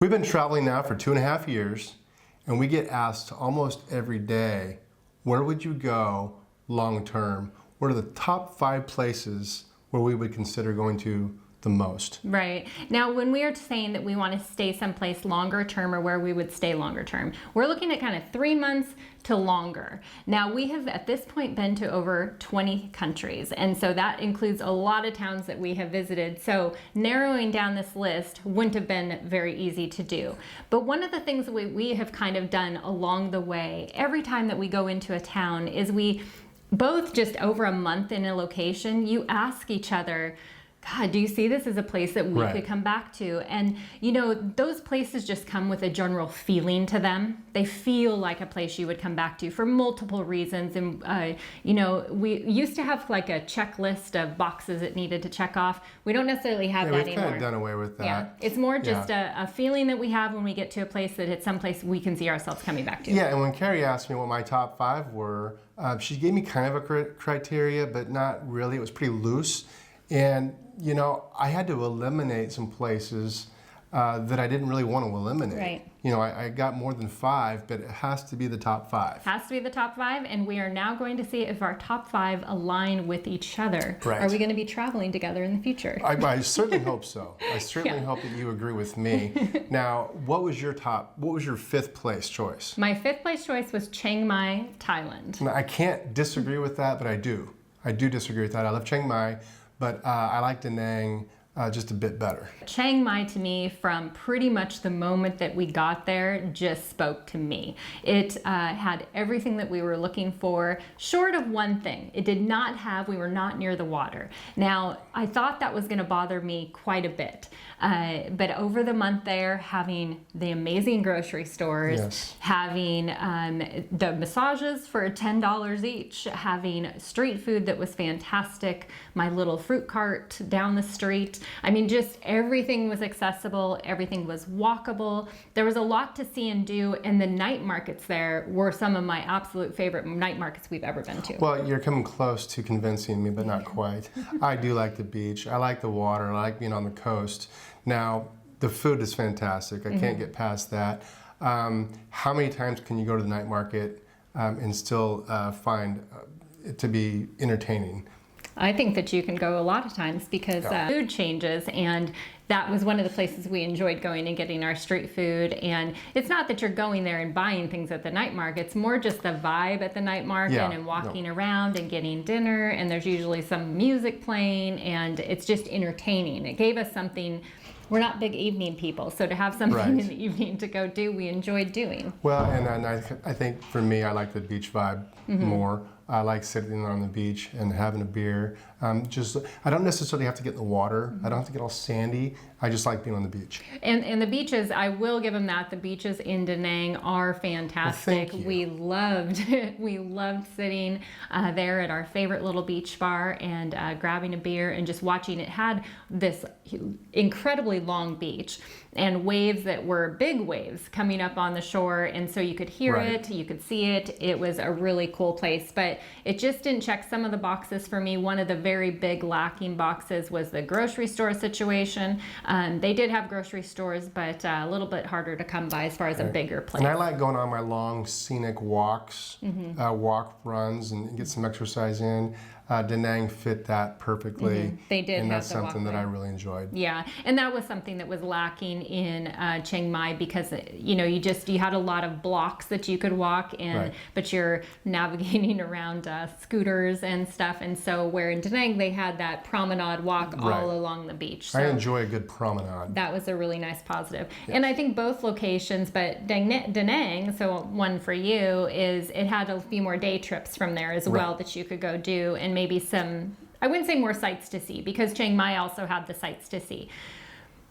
We've been traveling now for 2.5 years, and we get asked almost every day, where would you go long term? What are the top 5 places where we would consider going to the most? Right. Now, when we are saying that we want to stay someplace longer term or where we would stay longer term, we're looking at kind of 3 months to longer. Now, we have at this point been to over 20 countries, and so that includes a lot of towns that we have visited. So narrowing down this list wouldn't have been very easy to do. But one of the things that we have kind of done along the way, every time that we go into a town, is we both just over a month in a location, you ask each other, God, do you see this as a place that we could come back to? And, you know, those places just come with a general feeling to them. They feel like a place you would come back to for multiple reasons. And, you know, we used to have like a checklist of boxes that needed to check off. We don't necessarily have that we've anymore. Kind of done away with that. Yeah, it's more just a feeling that we have when we get to a place that it's someplace we can see ourselves coming back to. Yeah, and when Carrie asked me what my top 5 were, she gave me kind of a criteria, but not really. It was pretty loose. And, you know, I had to eliminate some places that I didn't really want to eliminate. Right. You know, I got more than 5, but it has to be the top 5. Has to be the top 5, and we are now going to see if our top 5 align with each other. Right. Are we going to be traveling together in the future? I certainly hope so. I certainly hope that you agree with me. Now, what was your 5th place choice? My 5th place choice was Chiang Mai, Thailand. Now, I can't disagree with that, but I do. I do disagree with that. I love Chiang Mai, but I like Da Nang just a bit better. Chiang Mai, to me, from pretty much the moment that we got there, just spoke to me. It had everything that we were looking for, short of one thing. It did not have, we were not near the water. Now, I thought that was going to bother me quite a bit. But over the month there, having the amazing grocery stores, having the massages for $10 each, having street food that was fantastic, my little fruit cart down the street. I mean, just everything was accessible, everything was walkable. There was a lot to see and do, and the night markets there were some of my absolute favorite night markets we've ever been to. Well, you're coming close to convincing me, but not quite. I do like the beach. I like the water. I like being on the coast. Now, the food is fantastic. I can't get past that. How many times can you go to the night market and still find it to be entertaining? I think that you can go a lot of times because food changes, and that was one of the places we enjoyed going and getting our street food. And it's not that you're going there and buying things at the night market, it's more just the vibe at the night market and walking around and getting dinner, and there's usually some music playing, and it's just entertaining. It gave us something. We're not big evening people, so to have something in the evening to go do, we enjoyed doing. Well, and I think for me, I like the beach vibe more. I like sitting on the beach and having a beer. I don't necessarily have to get in the water. I don't have to get all sandy. I just like being on the beach. And the beaches, I will give them that. The beaches in Da Nang are fantastic. Well, we loved sitting there at our favorite little beach bar and grabbing a beer and just watching. It had this incredibly long beach and waves that were big waves coming up on the shore, and so you could hear it, you could see it. It was a really cool place, but it just didn't check some of the boxes for me. One of the very big lacking boxes was the grocery store situation. They did have grocery stores, but a little bit harder to come by as far as a bigger place. And I like going on my long scenic walks, walk runs, and get some exercise in. Da Nang fit that perfectly. They did, and have that's the something walkway that I really enjoyed. Yeah, and that was something that was lacking in Chiang Mai because you know you had a lot of blocks that you could walk in, but you're navigating around scooters and stuff, and so where in Da Nang they had that promenade walk all along the beach. So I enjoy a good promenade. that was a really nice positive. And I think both locations, but Da Nang, so one for you, is it had a few more day trips from there as well that you could go do, and maybe some, I wouldn't say more sights to see, because Chiang Mai also had the sights to see.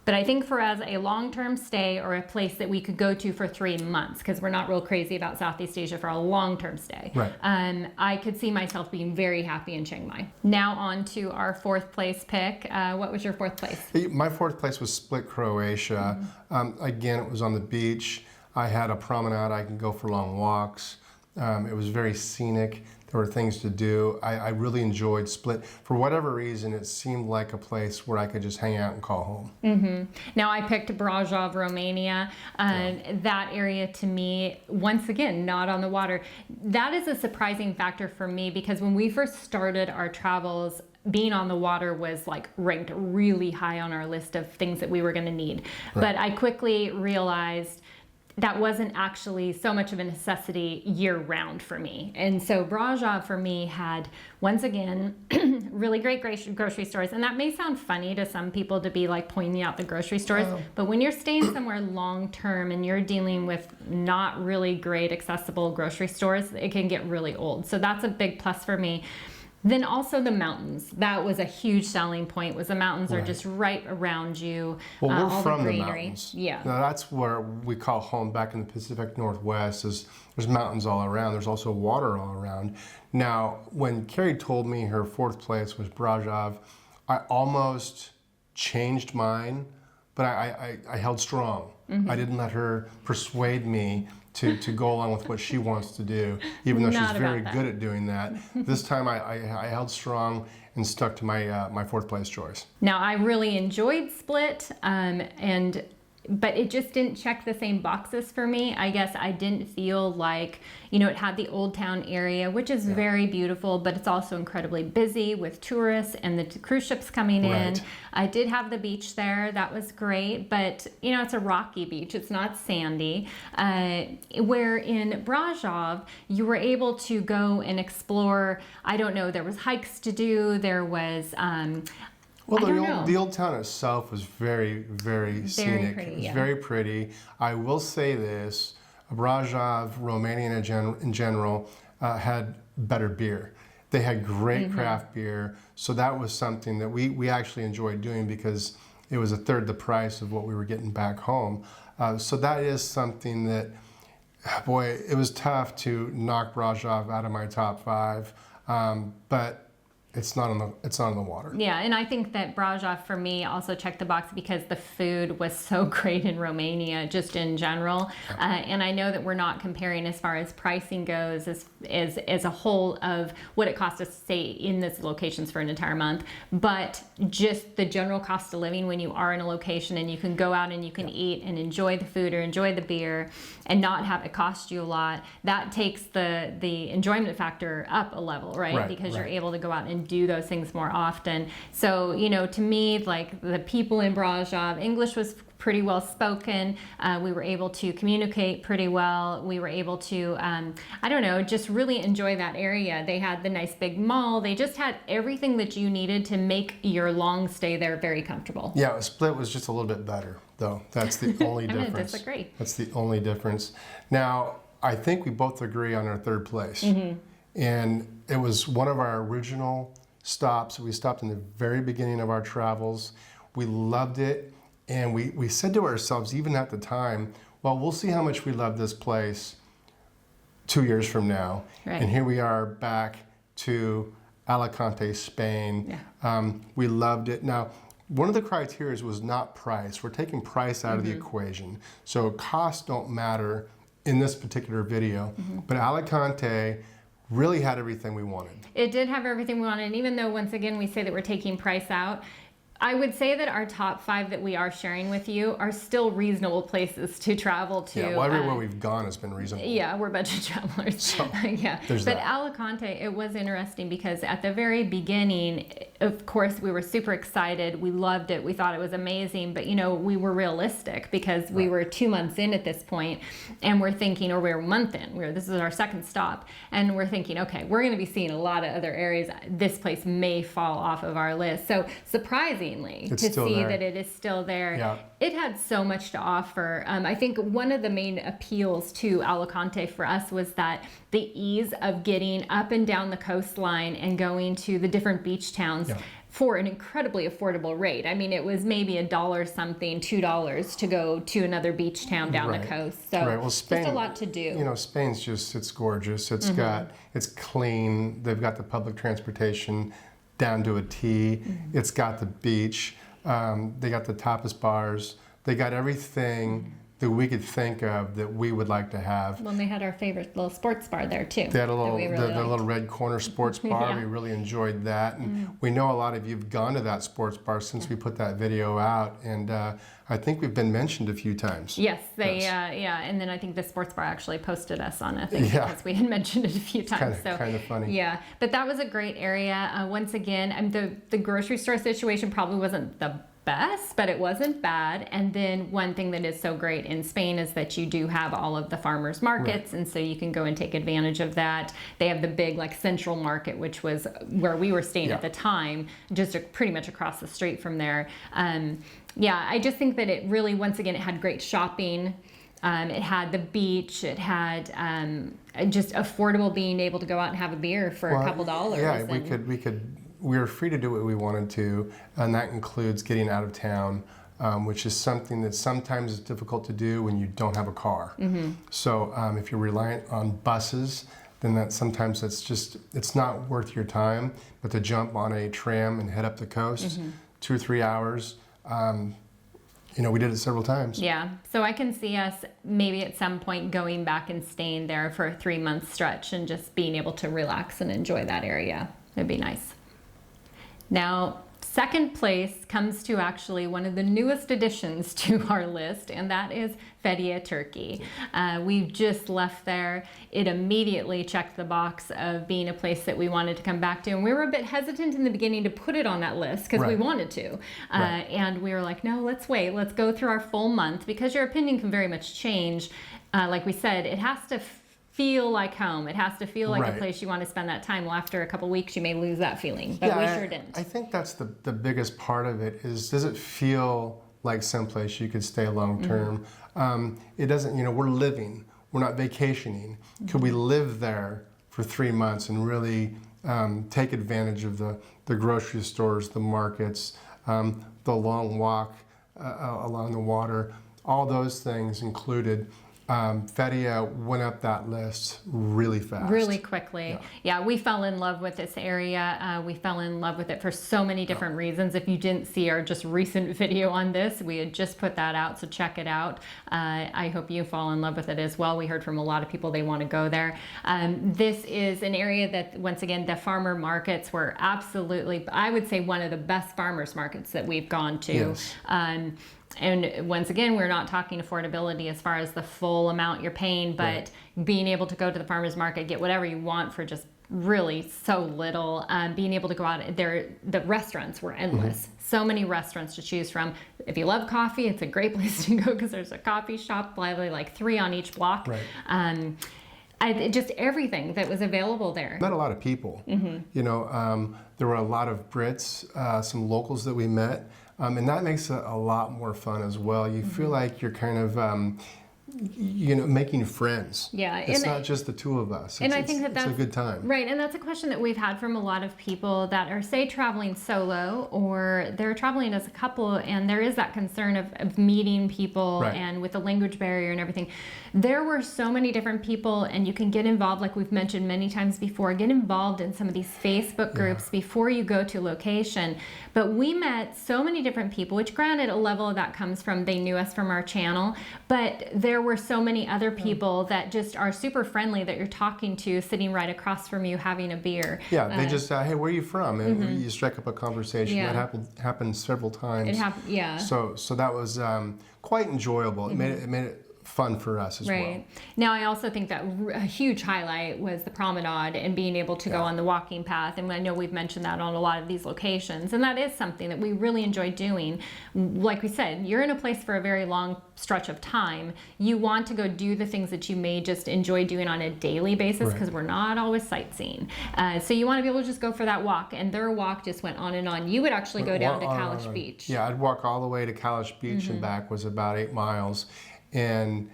But I think for us, a long-term stay or a place that we could go to for 3 months, because we're not real crazy about Southeast Asia for a long-term stay, I could see myself being very happy in Chiang Mai. Now on to our 4th place pick. What was your 4th place? My 4th place was Split, Croatia. Again, it was on the beach. I had a promenade. I can go for long walks. It was very scenic. or things to do. I really enjoyed Split. For whatever reason, it seemed like a place where I could just hang out and call home. Now I picked Brajov, Romania. That area to me, once again, not on the water. That is a surprising factor for me because when we first started our travels, being on the water was like ranked really high on our list of things that we were going to need. Right. But I quickly realized that wasn't actually so much of a necessity year round for me. And so Brajov for me had, once again, really great grocery stores. And that may sound funny to some people to be like pointing out the grocery stores, but when you're staying somewhere long term and you're dealing with not really great accessible grocery stores, it can get really old. So that's a big plus for me. Then also the mountains. That was a huge selling point. Was the mountains are just right around you. Well, we're all from the the greenery. mountains. Yeah. Now that's where we call home back in the Pacific Northwest. There's mountains all around. There's also water all around. Now, when Carrie told me her fourth place was Brajov, I almost changed mine, but I held strong. I didn't let her persuade me to go along with what she wants to do, even though she's very good at doing that. This time I held strong and stuck to my fourth place choice. Now I really enjoyed Split, but it just didn't check the same boxes for me. I guess I didn't feel like, it had the Old Town area, which is very beautiful, but it's also incredibly busy with tourists and the cruise ships coming in. Right. I did have the beach there. That was great, but it's a rocky beach. It's not sandy. Where in Brajov, you were able to go and explore, I don't know, there was hikes to do. There was, well, the old town itself was very, very scenic. Pretty, it was yeah. very pretty. I will say this, Brajov, Romania in general, had better beer. They had great craft beer, so that was something that we actually enjoyed doing because it was a third the price of what we were getting back home. So that is something that, boy, it was tough to knock Brajov out of my top 5, but it's not on the water. Yeah, and I think that Brajov for me also checked the box because the food was so great in Romania, just in general. And I know that we're not comparing as far as pricing goes as a whole of what it costs us to stay in these locations for an entire month, but just the general cost of living when you are in a location and you can go out and you can eat and enjoy the food or enjoy the beer and not have it cost you a lot. That takes the enjoyment factor up a level, right? Because you're able to go out and do those things more often. So, to me, like the people in Brajov, English was pretty well spoken. We were able to communicate pretty well. We were able to, just really enjoy that area. They had the nice big mall. They just had everything that you needed to make your long stay there very comfortable. Yeah, Split was just a little bit better, though. That's the only difference. I'm going to disagree. That's the only difference. Now, I think we both agree on our third place. And it was one of our original stops. We stopped in the very beginning of our travels. We loved it. And we said to ourselves, even at the time, well, we'll see how much we love this place 2 years from now. Right. And here we are back to Alicante, Spain. Yeah. We loved it. Now, one of the criteria was not price. We're taking price out of the equation. So costs don't matter in this particular video. But Alicante really had everything we wanted. It did have everything we wanted. And even though, once again, we say that we're taking price out, I would say that our top 5 that we are sharing with you are still reasonable places to travel to. Yeah, well, everywhere we've gone has been reasonable. Yeah, we're budget travelers. So, yeah. But Alicante, it was interesting because at the very beginning, of course, we were super excited. We loved it. We thought it was amazing. But, we were realistic because we were 2 months in at this point, and we're thinking, or we're a month in. This is our second stop. And we're thinking, okay, we're going to be seeing a lot of other areas. This place may fall off of our list. So surprisingly, to see that it is still there. Yeah. It had so much to offer. I think one of the main appeals to Alicante for us was that the ease of getting up and down the coastline and going to the different beach towns for an incredibly affordable rate. I mean, it was maybe $1 something, $2 to go to another beach town down the coast. So well, Spain, just a lot to do. Spain's it's gorgeous. It's clean. They've got the public transportation down to a T. It's got the beach. They got the tapas bars. They got everything that we could think of that we would like to have. Well, they had our favorite little sports bar there too. They had a that little, we really the liked. little red corner sports bar. Yeah. We really enjoyed that. And we know a lot of you have gone to that sports bar since we put that video out. And I think we've been mentioned a few times. Yes, they, Yes. yeah, and then I think the sports bar actually posted us on a thing Yeah. because we had mentioned it a few times. Kind of funny. Yeah, but that was a great area. Once again, the grocery store situation probably wasn't the best, but it wasn't bad. And then one thing that is so great in Spain is that you do have all of the farmers markets, and so you can go and take advantage of that. They have the big like central market, which was where we were staying at the time, just pretty much across the street from there. Yeah, I just think that it really, once again, it had great shopping. It had the beach. It had just affordable, being able to go out and have a beer for a couple dollars. Yeah, and we were free to do what we wanted to, and that includes getting out of town, which is something that sometimes is difficult to do when you don't have a car. So if you're reliant on buses, then sometimes it's not worth your time. But to jump on a tram and head up the coast, 2 or 3 hours. We did it several times. Yeah, so I can see us maybe at some point going back and staying there for a 3-month stretch and just being able to relax and enjoy that area. It'd be nice. Now, second place comes to actually one of the newest additions to our list, and that is Fethiye, Turkey. We've just left there. It immediately checked the box of being a place that we wanted to come back to, and we were a bit hesitant in the beginning to put it on that list because we wanted to. And we were like, no, let's wait. Let's go through our full month, because your opinion can very much change. Like we said, it has to feel like home. It has to feel like a place you want to spend that time. Well, after a couple weeks, you may lose that feeling, but we sure didn't. I think that's the biggest part of it is, does it feel like someplace you could stay long term? It doesn't, we're living, we're not vacationing. Could we live there for 3 months and really take advantage of the grocery stores, the markets, the long walk along the water, all those things included? Fethiye went up that list really fast. Really quickly. Yeah, we fell in love with this area. We fell in love with it for so many different reasons. If you didn't see our just recent video on this, we had just put that out, so check it out. I hope you fall in love with it as well. We heard from a lot of people they want to go there. This is an area that, once again, the farmer markets were absolutely, I would say, one of the best farmers markets that we've gone to. Yes. And once again, we're not talking affordability as far as the full amount you're paying, but being able to go to the farmer's market, get whatever you want for just really so little. Being able to go out there, the restaurants were endless. So many restaurants to choose from. If you love coffee, it's a great place to go because there's a coffee shop, probably like 3 on each block. Just everything that was available there. Met a lot of people. There were a lot of Brits, some locals that we met. And that makes it a lot more fun as well. You feel like you're kind of, making friends. Yeah. It's not just the two of us. And I think that's a good time. Right. And that's a question that we've had from a lot of people that are, say, traveling solo, or they're traveling as a couple, and there is that concern of meeting people and with the language barrier and everything. There were so many different people, and you can get involved, like we've mentioned many times before, get involved in some of these Facebook groups before you go to location. But we met so many different people, which granted, a level of that comes from they knew us from our channel, but there were so many other people that just are super friendly that you're talking to, sitting right across from you, having a beer. Yeah, they just, hey, where are you from? And you strike up a conversation. That happened several times. It happened, yeah. So that was quite enjoyable. It made it fun for us as well. Now, I also think that a huge highlight was the promenade and being able to go on the walking path. And I know we've mentioned that on a lot of these locations. And that is something that we really enjoy doing. Like we said, you're in a place for a very long stretch of time. You want to go do the things that you may just enjoy doing on a daily basis because we're not always sightseeing. So you want to be able to just go for that walk. And their walk just went on and on. You would actually go down to Kalish Beach. Yeah, I'd walk all the way to Kalish Beach and back was about 8 miles. And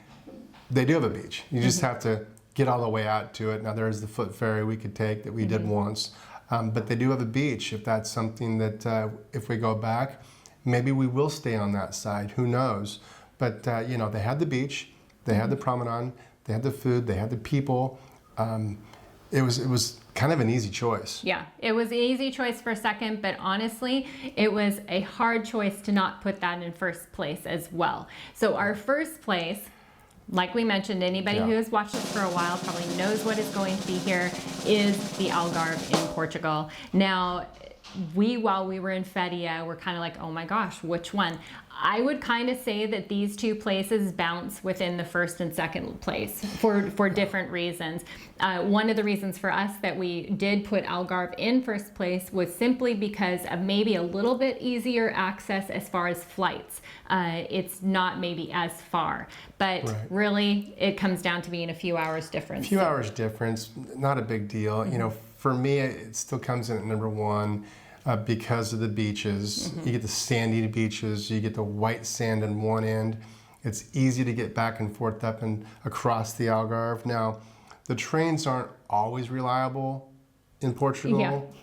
they do have a beach. You just have to get all the way out to it. Now there is the foot ferry we could take that we did once. But they do have a beach. If that's something that if we go back, maybe we will stay on that side. Who knows? But they had the beach, they had the promenade, they had the food, they had the people. it was kind of an easy choice. Yeah, it was an easy choice for second, but honestly, it was a hard choice to not put that in first place as well. So our first place, like we mentioned, anybody who has watched us for a while probably knows what is going to be here, is the Algarve in Portugal. Now, while we were in Fedia, we're kind of like, oh my gosh, which one? I would kind of say that these two places bounce within the first and second place for different reasons. One of the reasons for us that we did put Algarve in first place was simply because of maybe a little bit easier access as far as flights. It's not maybe as far, but really it comes down to being a few hours difference. A few hours difference, not a big deal. You know, for me, it still comes in at number one. Because of the beaches. You get the sandy beaches, you get the white sand on one end. It's easy to get back and forth up and across the Algarve. Now, the trains aren't always reliable in Portugal,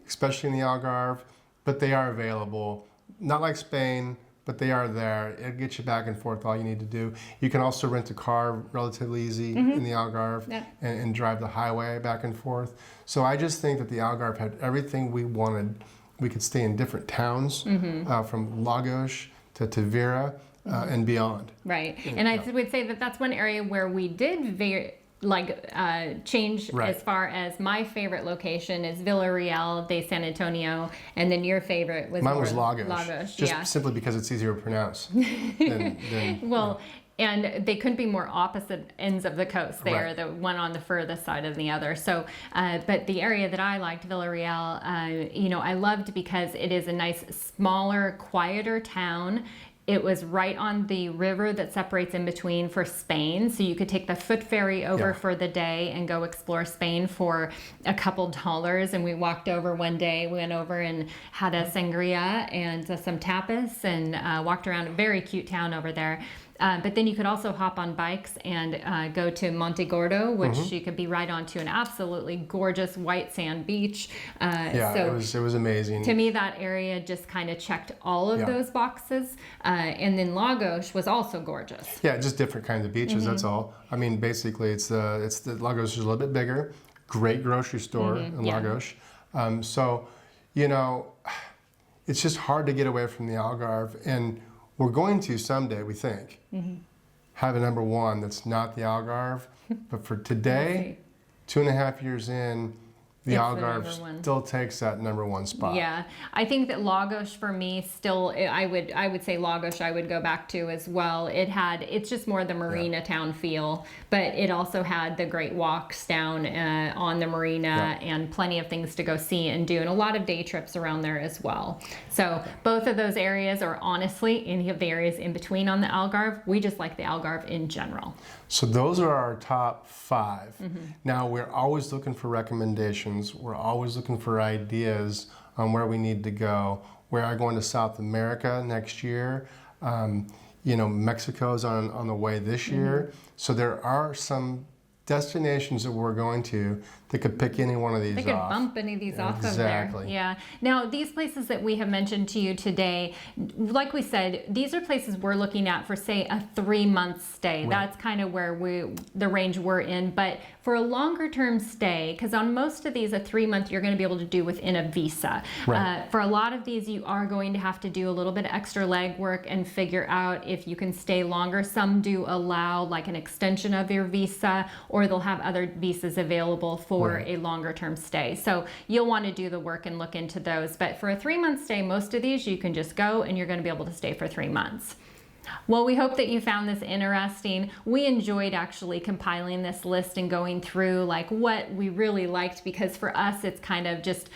especially in the Algarve, but they are available. Not like Spain, but they are there. It'll get you back and forth, all you need to do. You can also rent a car relatively easy in the Algarve and drive the highway back and forth. So I just think that the Algarve had everything we wanted. We could stay in different towns from Lagos to Tavira and beyond. Right, and I would say that that's one area where we did change as far as my favorite location is Villarreal de San Antonio, and then your favorite was mine was Lagos. Just simply because it's easier to pronounce. Well, and they couldn't be more opposite ends of the coast. They are the one on the furthest side of the other. So, but the area that I liked, Villarreal, you know, I loved because it is a nice, smaller, quieter town. It was right on the river that separates in between for Spain. So you could take the foot ferry over for the day and go explore Spain for a couple dollars. And we walked over one day, we went over and had a sangria and some tapas and walked around a very cute town over there. But then you could also hop on bikes and go to Monte Gordo, which you could be right onto an absolutely gorgeous white sand beach. So it was amazing. To me, that area just kind of checked all of those boxes. And then Lagos was also gorgeous. Yeah, just different kinds of beaches. That's all. I mean, basically, it's the Lagos is a little bit bigger. Great grocery store in Lagos. So, you know, it's just hard to get away from the Algarve, and we're going to someday, we think, have a number one that's not the Algarve. But for today, 2.5 years in, the Algarve still takes that number one spot. Yeah, I think that Lagos for me still, I would say Lagos I would go back to as well. It's just more the marina town feel, but it also had the great walks down on the marina and plenty of things to go see and do, and a lot of day trips around there as well. So both of those areas, or honestly any of the areas in between on the Algarve, we just like the Algarve in general. So those are our top 5. Now we're always looking for recommendations. We're always looking for ideas on where we need to go. We are going to South America next year. You know, Mexico's on the way this year. So there are some destinations that we're going to that could pick any one of these off. They could bump any of these off of there. Yeah. Now, these places that we have mentioned to you today, like we said, these are places we're looking at for, say, a 3-month stay. That's kind of where the range we're in. But for a longer term stay, because on most of these, a 3-month you're going to be able to do within a visa. For a lot of these, you are going to have to do a little bit of extra legwork and figure out if you can stay longer. Some do allow like an extension of your visa, or they'll have other visas available for a longer term stay. So you'll want to do the work and look into those. But for a 3-month stay, most of these you can just go and you're going to be able to stay for 3 months. Well, we hope that you found this interesting. We enjoyed actually compiling this list and going through like what we really liked, because for us it's kind of just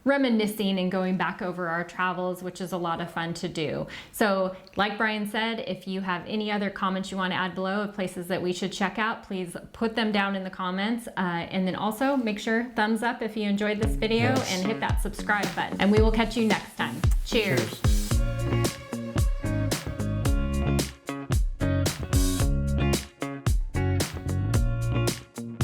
reminiscing and going back over our travels, which is a lot of fun to do. So like Brian said, if you have any other comments you want to add below of places that we should check out, please put them down in the comments. And then also make sure thumbs up if you enjoyed this video and hit that subscribe button. And we will catch you next time. Cheers.